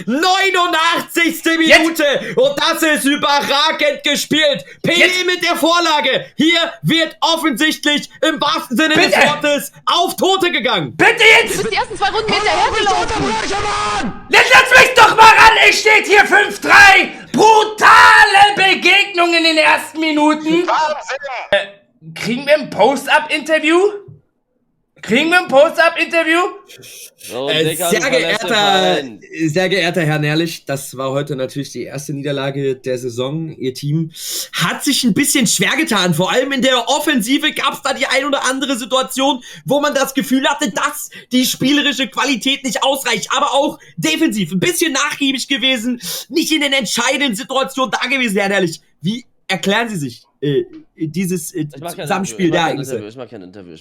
89. Minute. Und das ist überragend gespielt. Pelé mit der Vorlage. Hier wird offensichtlich im wahrsten Sinne des Wortes auf Tote gegangen. Bitte jetzt! Du bist die ersten 2 Runden hinterhergelaufen. Jetzt lass mich doch mal ran! Es steht hier 5-3! Brutale Begegnung in den ersten Minuten! Wahnsinn! Kriegen wir ein Post-Up-Interview? Sehr geehrter Herr Nährlich, das war heute natürlich die erste Niederlage der Saison. Ihr Team hat sich ein bisschen schwer getan. Vor allem in der Offensive gab es da die ein oder andere Situation, wo man das Gefühl hatte, dass die spielerische Qualität nicht ausreicht. Aber auch defensiv ein bisschen nachgiebig gewesen, nicht in den entscheidenden Situationen da gewesen, Herr Nährlich. Wie erklären Sie sich dieses Zusammenspiel der Ereignisse? Ich mag kein Interview.